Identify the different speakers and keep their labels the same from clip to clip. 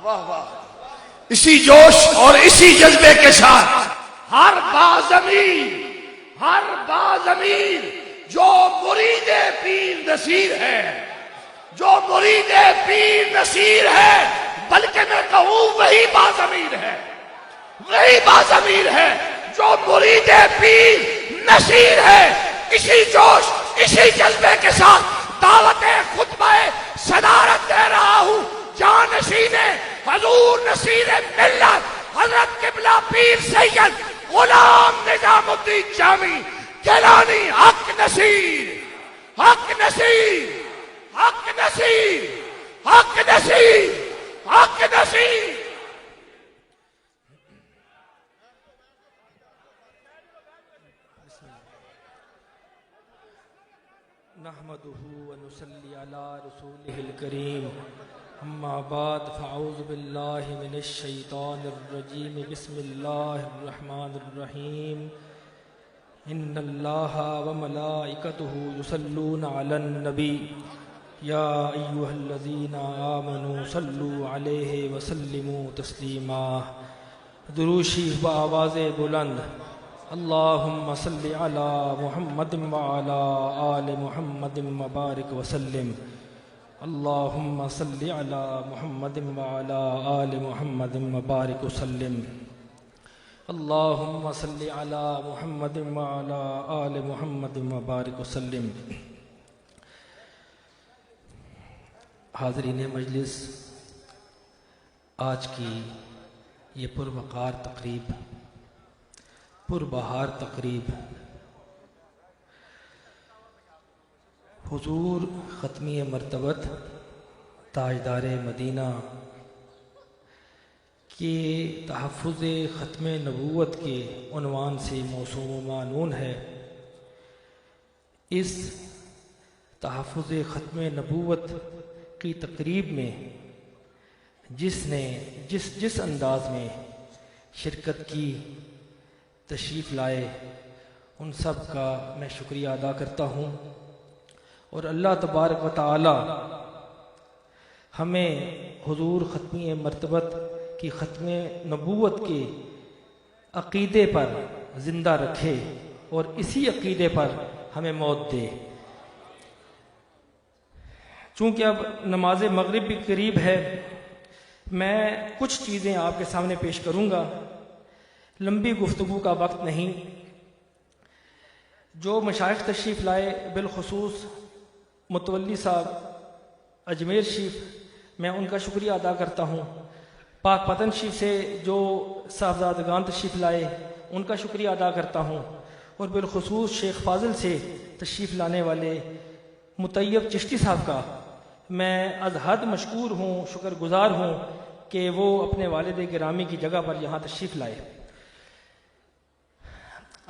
Speaker 1: वाह वाह। इसी जोश और इसी जज्बे के साथ हर बाज़मीर जो मुरीदे पीर नसीर है, जो मुरीदे पीर नसीर है, बल्कि मैं कहूं वही बाज़मीर है, वही बाज़मीर है जो मुरीदे पीर नसीर है। इसी जोश इसी जज्बे के साथ दावत खुतबा सदारत दे रहा हूं जानशीने हजूर नसीर मिल्लत हजरत किबला पीर सैयद गुलाम निजामुद्दीन जामी गिलानी। हक नसीर, हक नसीर, हक नसीर, हक नसीर, हक नसीर।
Speaker 2: नहमदुहु व नुसल्ली अला रसूलिहिल करीम। अम्मा बाद फ़अऊज़ु बिल्लाहि मिनश शैतानिर रजीम। बिस्मिल्लाहिर रहमानिर रहीम। इन्नल्लाहा व मलाइकतुहु युसल्लूना अलन नबी या अय्युहल्लज़ीना आमनू सल्लू अलैहि व सल्लिमू तस्लीमा। दुरूद शरीफ व आवाज़े बुलंद। अल्लाहुम्मा सल्लि अला मुहम्मदिन व अला आलि मुहम्मदिन व बारिक व सल्लिम। अल्लाहुम्मा सल्लि अला मुहम्मदिन व अला आलि मुहम्मदिन व बारिक व सल्लिम। अल्लाहुम्मा सल्लि अला मुहम्मदिन व अला आलि मुहम्मदिन व बारिक व सल्लिम। हाज़रीन मजलिस, आज की ये पुरवकार तकरीब, पुरबहार तकरीब हुजूर ख़त्मी मरतबत ताजदार मदीना के तहफ़्फ़ुज़ ख़त्म नबूवत के उन्वान से मौसूम व मानून है। इस तहफ़्फ़ुज़ ख़त्म नबूवत की तकरीब में जिसने जिस अंदाज में शिरकत की, तशरीफ़ लाए, उन सब का मैं शुक्रिया अदा करता हूँ। और अल्लाह तबारक व तआला हमें हुजूर ख़त्मी मरतबत की ख़त्म नबूवत के अक़ीदे पर ज़िंदा रखे और इसी अक़ीदे पर हमें मौत दे। चूँकि अब नमाज मग़रिब भी करीब है, मैं कुछ चीज़ें आपके सामने पेश करूँगा। लंबी गुफ्तगू का वक्त नहीं। जो मशाइख तशरीफ़ लाए, बिलखुसूस मुतवल्ली साहब अजमेर शरीफ, मैं उनका शुक्रिया अदा करता हूँ। पाक पतन शरीफ से जो साहबजादगान तशरीफ़ लाए, उनका शुक्रिया अदा करता हूँ। और बिलखुसूस शेख फाजिल से तशरीफ़ लाने वाले मुतैयब चिश्ती साहब का मैं अज़ हद मशकूर हूँ, शुक्रगुज़ार हूँ कि वो अपने वालिद गिरामी की जगह पर यहाँ तशरीफ़ लाए।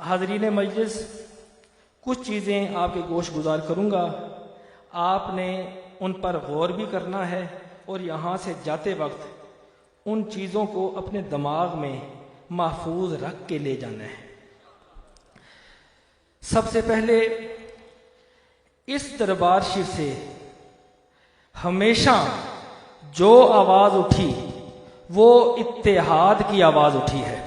Speaker 2: हाज़रीन मजलिस, कुछ चीज़ें आपके गोश गुजार करूँगा, आपने उन पर गौर भी करना है और यहाँ से जाते वक्त उन चीज़ों को अपने दिमाग में महफूज रख के ले जाना है। सबसे पहले इस दरबार शरीफ से हमेशा जो आवाज़ उठी वो इत्तेहाद की आवाज़ उठी है,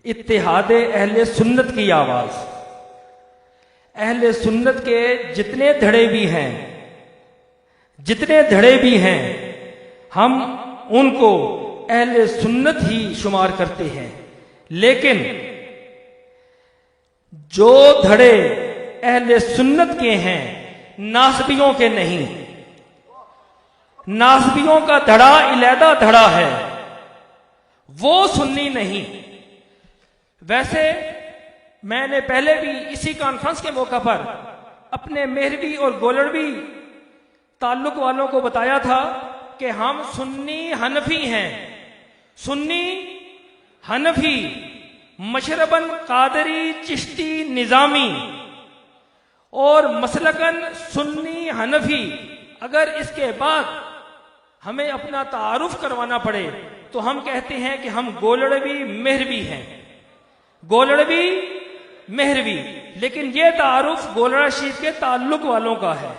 Speaker 2: इत्तेहादे अहले सुन्नत की आवाज़। अहले सुन्नत के जितने धड़े भी हैं, हम उनको अहले सुन्नत ही शुमार करते हैं। लेकिन जो धड़े अहले सुन्नत के हैं, नासबियों के नहीं। नासबियों का धड़ा इलेदा धड़ा है, वो सुन्नी नहीं। वैसे मैंने पहले भी इसी कॉन्फ्रेंस के मौका पर अपने मेहरवी और गोलड़वी ताल्लुक वालों को बताया था कि हम सुन्नी हनफी हैं। सुन्नी हनफी, मशरबन कादरी चिश्ती निजामी और मसलकन सुन्नी हनफी। अगर इसके बाद हमें अपना तारुफ करवाना पड़े तो हम कहते हैं कि हम गोलड़वी मेहरवी हैं, गोलड़वी मेहरवी। लेकिन ये तारुफ गोलड़ा शरीफ के ताल्लुक वालों का है,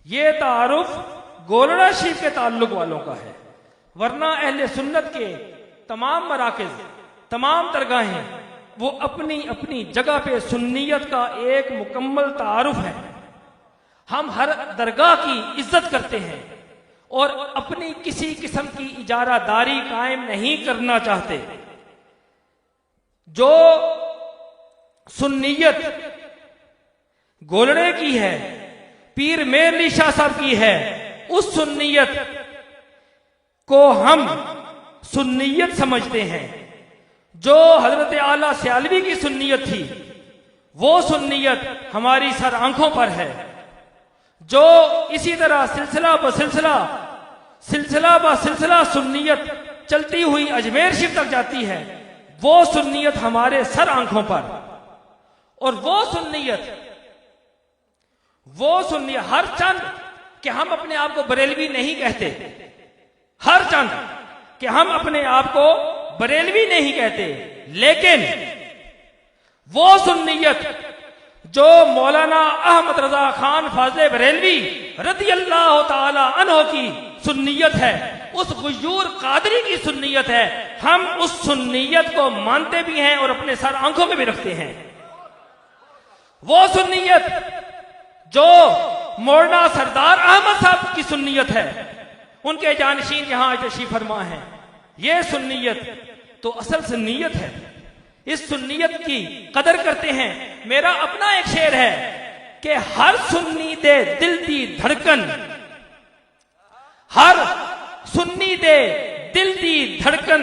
Speaker 2: ये तारुफ गोलड़ा शरीफ के ताल्लुक वालों का है, वरना अहले सुन्नत के तमाम मराकिज, तमाम दरगाहें वो अपनी अपनी जगह पे सुन्नियत का एक मुकम्मल तारुफ है। हम हर दरगाह की इज्जत करते हैं और अपनी किसी किस्म की इजारादारी कायम नहीं करना चाहते। जो सुन्नियत गोलड़े की है, पीर मेरली शाह साहब की है, उस सुन्नियत को हम सुन्नियत समझते हैं। जो हजरत आला सियालवी की सुन्नियत थी, वो सुन्नियत हमारी सर आंखों पर है। जो इसी तरह सिलसिला ब सिलसिला सुन्नियत चलती हुई अजमेर शरीफ तक जाती है, वो सुन्नियत हमारे सर आंखों पर। और वो सुन्नियत हर चंद कि हम अपने आप को बरेलवी नहीं कहते, हर चंद कि हम अपने आप को बरेलवी नहीं कहते, लेकिन वो सुन्नियत जो मौलाना अहमद रजा खान फाजले बरेलवी रदी अल्लाह ताला अन्हो की सुन्नियत है, उस गुयूर कादरी की सुन्नियत है, हम उस सुन्नियत को मानते भी हैं और अपने सर आंखों में भी रखते हैं। वो सुन्नियत जो मौलाना सरदार अहमद साहब की सुन्नियत है, उनके जानशीन यहां तशरीफ फरमा है, ये सुन्नियत तो असल सुन्नियत है। इस सुन्नियत की कदर करते हैं। मेरा अपना एक शेर है कि हर सुन्नी दे दिल दी धड़कन, हर सुन्नी दे दिल दी धड़कन,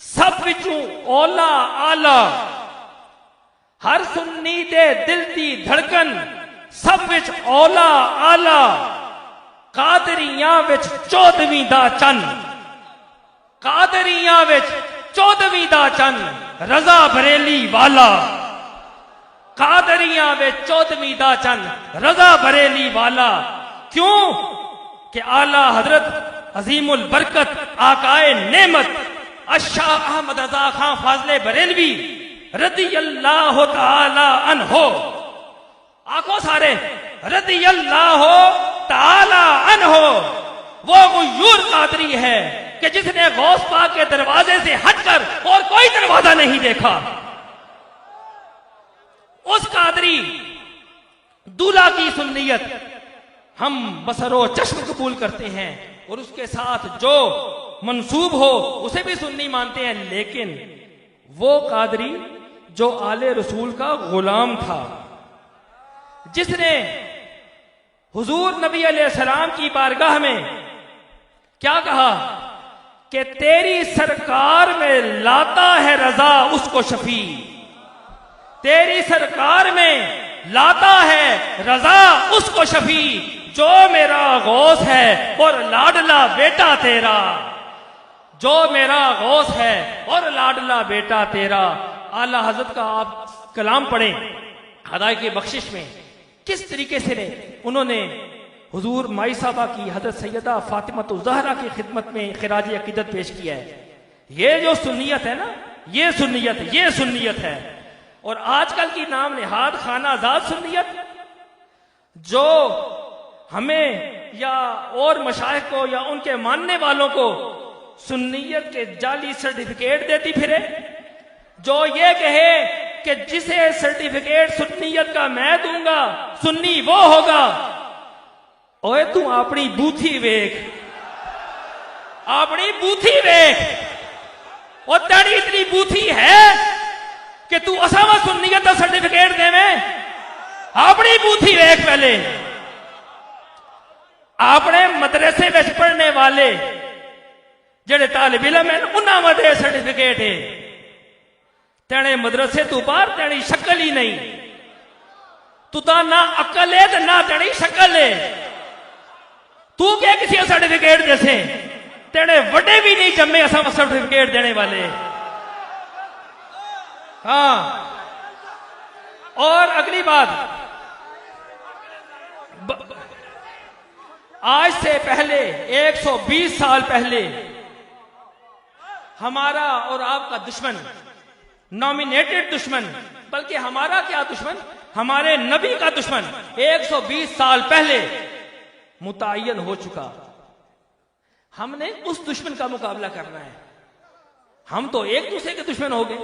Speaker 2: सब विचों ओला आला, हर सुन्नी दे दिल दी धड़कन, सब विच ओला आला, कादरियां विच 14वीं दा चन, कादरियां विच 14वीं दा चन, रजा बरेली वाला, कादरियां विच 14वीं दा चन, रजा बरेली वाला। क्यों कि आला हजरत अजीमुल बरकत आकाए नेमत अशाह अहमद रजा खां फाजले बरेलवी रदी अल्लाह ताला अन्हो, आंखों सारे रदी अल्लाह ताला अन्हो, वो गुयूर कादरी है कि जिसने गौस पाक के दरवाजे से हटकर और कोई दरवाजा नहीं देखा। उस कादरी दूल्हा की सुन्नियत हम बसरो चश्म कबूल करते हैं और उसके साथ जो मंसूब हो उसे भी सुन्नी मानते हैं। लेकिन वो कादरी जो आले रसूल का गुलाम था, जिसने हुजूर नबी अलैहिस्सलाम की बारगाह में क्या कहा कि तेरी सरकार में लाता है रजा उसको शफी, तेरी सरकार में लाता है रजा उसको शफी, जो मेरा गौस है और लाडला बेटा तेरा, जो मेरा गौस है और लाडला बेटा तेरा। आला हजरत का आप कलाम पढ़ें खुदा की बख्शिश में, किस तरीके से उन्होंने हुजूर माई साहबा की हजरत सैयदा फातिमा ज़हरा की खिदमत में खिराज अकीदत पेश किया है। ये जो सुन्नियत है ना, ये सुन्नियत है। और आजकल की नाम निहाद खानाजाद सुन्नियत, जो हमें या और मशाइख को या उनके मानने वालों को सुन्नियत के जाली सर्टिफिकेट देती फिरे, जो ये कहे कि जिसे सर्टिफिकेट सुन्नियत का मैं दूंगा सुन्नी वो होगा। ओए तू अपनी बूथी वेख, अपनी बूथी वेख, और तेरी इतनी बूथी है कि तू असावा सुन्नियत का सर्टिफिकेट देवे। अपनी बूथी वेख पहले। अपने मदरसे में पढ़ने वाले जेड़े तालिब इल्म है उन्हां वादे सर्टिफिकेट है, तेने मदरसे तू बाहर तेरी शक्ल ही नहीं, तू तो ना अकल है तो ना तेरी शक्ल है। तू क्या किसी सर्टिफिकेट जैसे तेरे वड्डे भी नहीं जम्मे असा सर्टिफिकेट देने वाले। हाँ, और अगली बात, आज से पहले 120 साल पहले हमारा और आपका दुश्मन, नॉमिनेटेड दुश्मन, बल्कि हमारा क्या दुश्मन, हमारे नबी का दुश्मन 120 साल पहले मुतय्यन हो चुका। हमने उस दुश्मन का मुकाबला करना है। हम तो एक दूसरे के दुश्मन हो गए,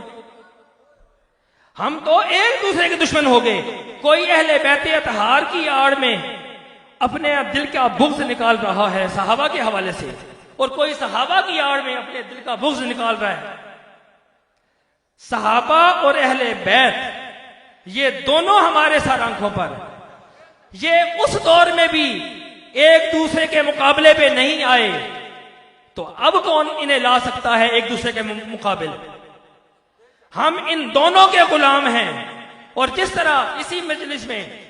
Speaker 2: हम तो एक दूसरे के दुश्मन हो गए। कोई अहले बैत अतहार की आड़ में अपने दिल का बुग़्ज़ निकाल रहा है सहाबा के हवाले से, और कोई सहाबा की आड़ में अपने दिल का बुग़्ज़ निकाल रहा है। सहाबा और अहले बैत ये दोनों हमारे सर आंखों पर, ये उस दौर में भी एक दूसरे के मुकाबले पे नहीं आए, तो अब कौन इन्हें ला सकता है एक दूसरे के मुकाबले? हम इन दोनों के गुलाम हैं। और जिस तरह इसी मजलिस में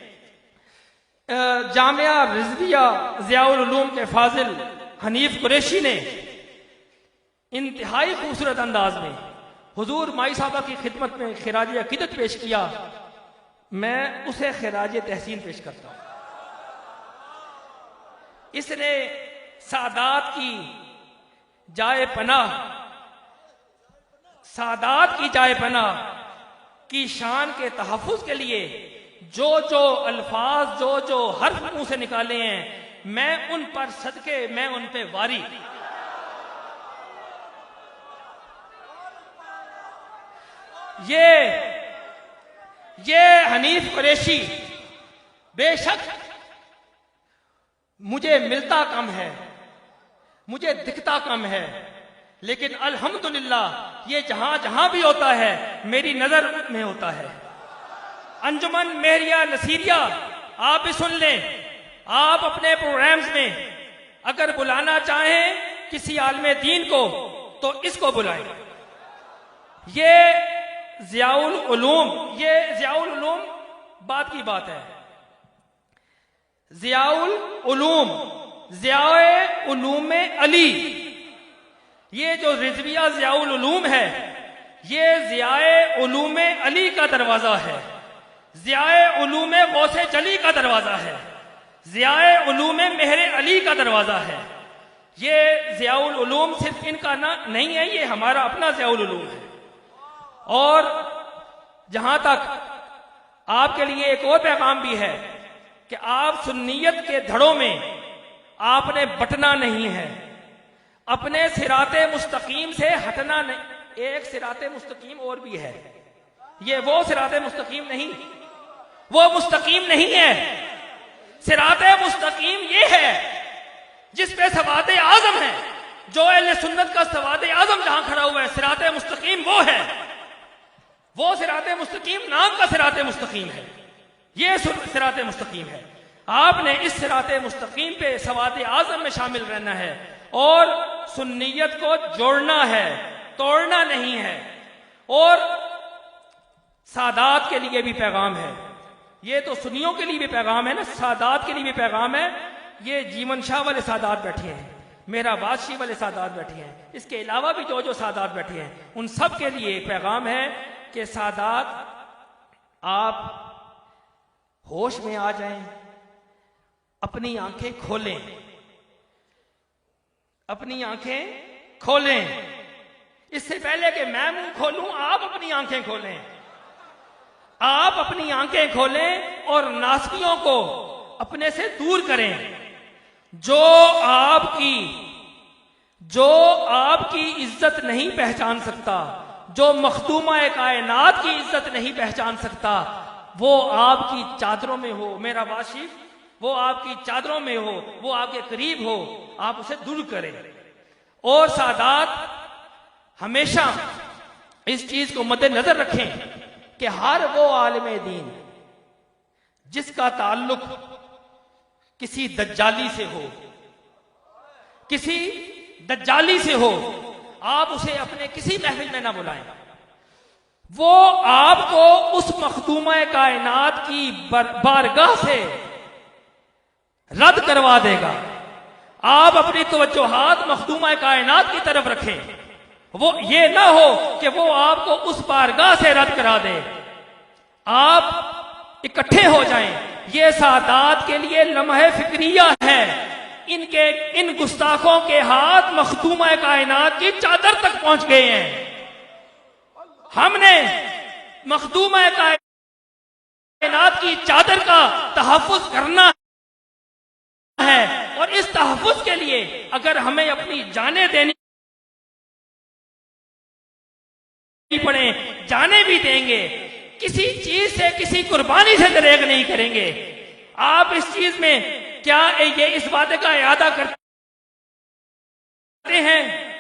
Speaker 2: जामिया रिजविया ज़ियाउल उलूम के फाजिल हनीफ कुरैशी ने इंतहाई खूबसूरत अंदाज में हुजूर माई साहबा की खिदमत में खिराज अकीदत पेश किया, मैं उसे खिराज तहसीन पेश करता हूं। इसने सादात की जाए पनाह, सादात की जाए पनाह की शान के तहफ़्फ़ुज़ के लिए जो जो अल्फाज, जो जो हर्फ मुंह से निकाले हैं, मैं उन पर सदके, मैं उन पे वारी। ये हनीफ कुरैशी बेशक मुझे मिलता कम है, मुझे दिखता कम है, लेकिन अल्हम्दुलिल्लाह ये जहां जहां भी होता है मेरी नजर में होता है। अंजुमन मेहरिया नसीरिया आप भी सुन लें, आप अपने प्रोग्राम्स में अगर बुलाना चाहें किसी आलमे दीन को तो इसको बुलाएं। ये ज़ियाउल उलूम बात की बात है। ज़ियाउल उलूम, ज़ियाए उलूम अली, ये जो रिजविया ज़ियाउल उलूम है, ये ज़ियाए उलूम अली का दरवाजा है, ज़ियाए उलूम गौसे जली का दरवाजा है, ज़ियाए उलूम मेहरे अली का दरवाजा है। ये ज़ियाउल उलूम सिर्फ इनका ना नहीं है, ये हमारा अपना ज़ियाउल उलूम है। और जहां तक आपके लिए एक और पैगाम भी है कि आप सुन्नियत के धड़ों में आपने बटना नहीं है, अपने सिराते मुस्तकीम से हटना नहीं। एक सिराते मुस्तकीम और भी है, ये वो सिराते मुस्तकीम नहीं, वो मुस्तकीम नहीं है। सिराते मुस्तकीम ये है जिस पे सवादे आजम है, जो अहले सुन्नत का सवादे आजम जहां खड़ा हुआ है, सिराते मुस्तकीम वो है। वो सिराते मुस्तकीम नाम का सिराते मुस्तकीम है, ये सिराते मुस्तकीम है। आपने इस सिराते मुस्तकीम पे सवादे आजम में शामिल रहना है और सुन्नियत को जोड़ना है, तोड़ना नहीं है। और सादात के लिए भी पैगाम है, ये तो सुन्नियों के लिए भी पैगाम है ना, सादात के लिए भी पैगाम है। ये जीवन शाह वाले सादात बैठे हैं, मेरा बादशाह वाले सादात बैठे हैं, इसके अलावा भी जो जो सादात बैठे हैं, उन सब के लिए एक पैगाम है कि सादात आप होश में आ जाएं, अपनी आंखें खोलें, अपनी आंखें खोलें। इससे पहले कि मैं मुंह खोलूं, आप अपनी आंखें खोलें, आप अपनी आंखें खोलें और नासकियों को अपने से दूर करें। जो आपकी इज्जत नहीं पहचान सकता, जो मखदूमा कायनात की इज्जत नहीं पहचान सकता, वो आपकी चादरों में हो, मेरा वाशिफ, वो आपकी चादरों में हो, वो आपके करीब हो, आप उसे दूर करें। और सादात हमेशा इस चीज को मद्देनजर रखें कि हर वो आलिम दीन जिसका ताल्लुक किसी दज्जाली से हो, किसी दज्जाली से हो, आप उसे अपने किसी महफिल में ना बुलाएं। वो आपको उस मखदूमा कायनात की बारगाह से रद्द करवा देगा। आप अपनी तवज्जोहात मखदूमा कायनात की तरफ रखें, वो ये ना हो कि वो आपको उस बारगाह से रद्द करा दे। आप इकट्ठे हो जाएं। ये सादात के लिए लम्हे फिक्रिया है। इन गुस्ताखों के हाथ मखदूमा कायनात की चादर तक पहुंच गए हैं। हमने मखदूमा कायनात की चादर का तहफ्फुज करना है और इस तहफ़्फ़ुज़ के लिए अगर हमें अपनी जानें देनी पड़े, जाने भी देंगे, किसी चीज से, किसी कुर्बानी से दरेग नहीं करेंगे। आप इस चीज में क्या ये इस वादे का इरादा करते हैं?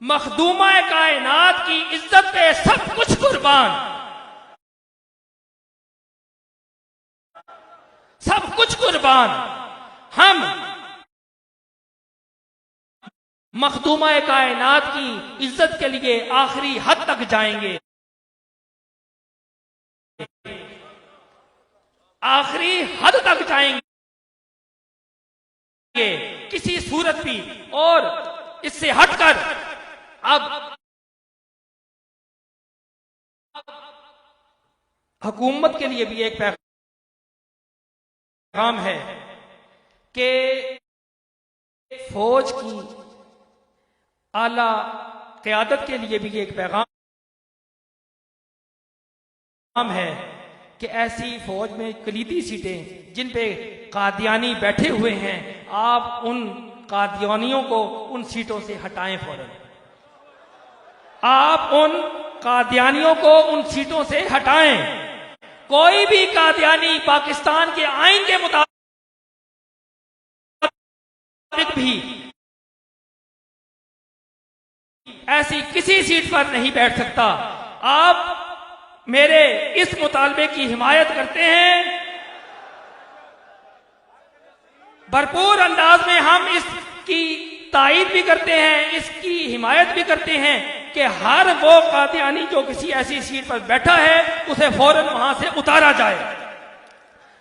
Speaker 2: मखदूमा कायनात की इज्जत पे सब कुछ कुर्बान, सब कुछ कुर्बान। हम मखदूमा कायनात की इज्जत के लिए आखिरी हद तक जाएंगे, आखिरी हद तक जाएंगे किसी सूरत भी। और इससे हटकर अब हुकूमत के लिए भी एक पैगाम है कि फौज की आला क़यादत के लिए भी एक पैगाम है कि ऐसी फौज में कलीदी सीटें जिन पे कादियानी बैठे हुए हैं, आप उन कादियानियों को उन सीटों से हटाएं फौरन। आप उन कादियानियों को उन सीटों से हटाएं। कोई भी कादियानी पाकिस्तान के आईन के मुताबिक भी ऐसी किसी सीट पर नहीं बैठ सकता। आप मेरे इस मुतालबे की हिमायत करते हैं। भरपूर अंदाज में हम इसकी तायीद भी करते हैं, इसकी हिमायत भी करते हैं कि हर वो कादियानी जो किसी ऐसी सीट पर बैठा है उसे फौरन वहां से उतारा जाए।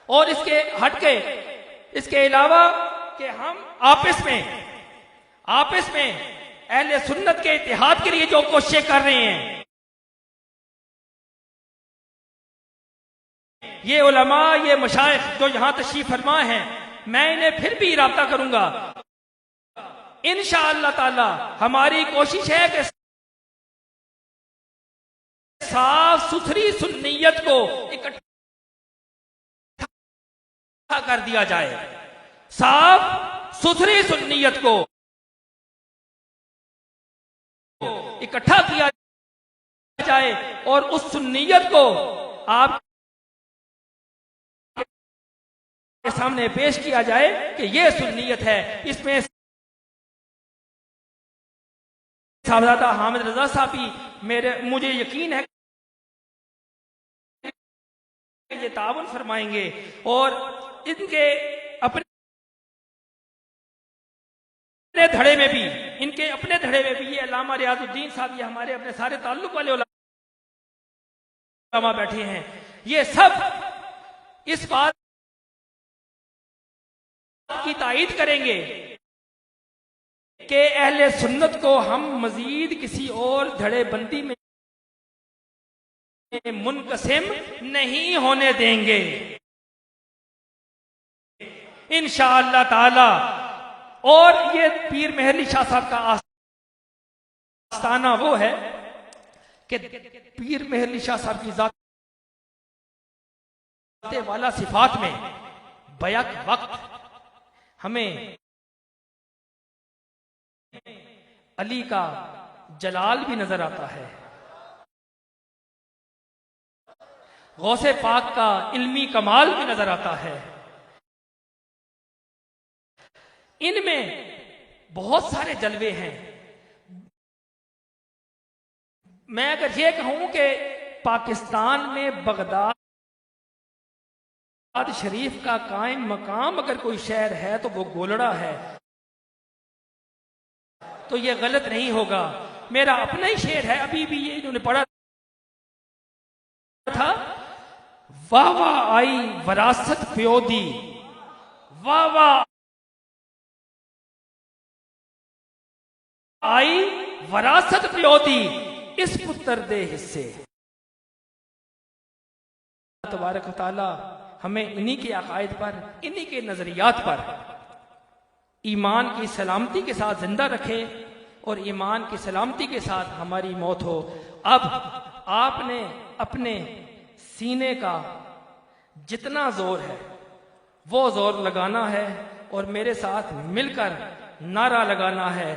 Speaker 2: और इसके हटके, इसके अलावा कि हम आपस में अहले सुन्नत के इत्तेहाद के लिए जो कोशिशें कर रहे हैं, ये उलमा, ये मशाइख जो यहां तशरीफ फरमा हैं, मैं इन्हें फिर भी राब्ता करूंगा। इंशाअल्लाह ताला हमारी कोशिश है कि साफ सुथरी सुन्नियत को इकट्ठा कर दिया जाए, साफ सुथरी सुन्नियत को इकट्ठा किया जाए और उस सुन्नियत को आप के सामने पेश किया जाए कि यह सुन्नियत है। इसमें साहबजादा हामिद रजा साहब भी मुझे यकीन है ये ताउन फरमाएंगे और इनके अपने धड़े में भी, इनके अपने धड़े में भी ये अल्लामा रियाजुद्दीन साहब, ये हमारे अपने सारे ताल्लुक वाले उलमा बैठे हैं, ये सब इस बात की तायीद करेंगे कि अहले सुन्नत को हम मजीद किसी और धड़े बंदी में मुनकसिम नहीं होने देंगे इंशाअल्लाह ताला। और ये पीर मेहरली शाह साहब का आस्थाना वो है कि पीर मेहरली शाह साहब की ज़ात वाला सिफात में बैक वक्त हमें अली का जलाल भी नजर आता है, गौसे पाक का इल्मी कमाल भी नजर आता है। इनमें बहुत सारे जलवे हैं। मैं अगर ये कहूं कि पाकिस्तान में बगदाद शरीफ का कायम मकाम अगर कोई शहर है तो वो गोलड़ा है, तो ये गलत नहीं होगा। मेरा अपना ही शेर है, अभी भी ये इन्होंने पढ़ा था, वाह वाह आई वरासत प्योदी, वाह वाह आई वरासत प्योदी, इस पुत्र दे हिस्से। तबारक तआला हमें इन्हीं के अकायद पर, इन्हीं के नजरियात पर ईमान की सलामती के साथ जिंदा रखे और ईमान की सलामती के साथ हमारी मौत हो। अब आपने अपने सीने का जितना जोर है वो जोर लगाना है और मेरे साथ मिलकर नारा लगाना है,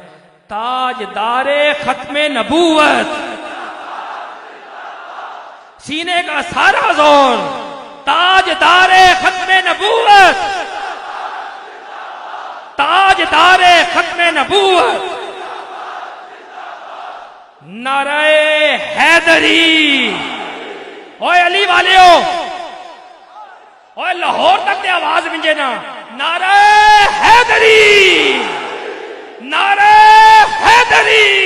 Speaker 2: ताजदारे खत्मे नबूवत। सीने का सारा जोर, ताजदारे खत्मे नबूवत, ताजदारे खत्मे नबूवत। नारे हैदरी। ओए अली वालियो, ओए लाहौर तक ते आवाज मिंजे ना, नारे हैदरी, नारे हैदरी।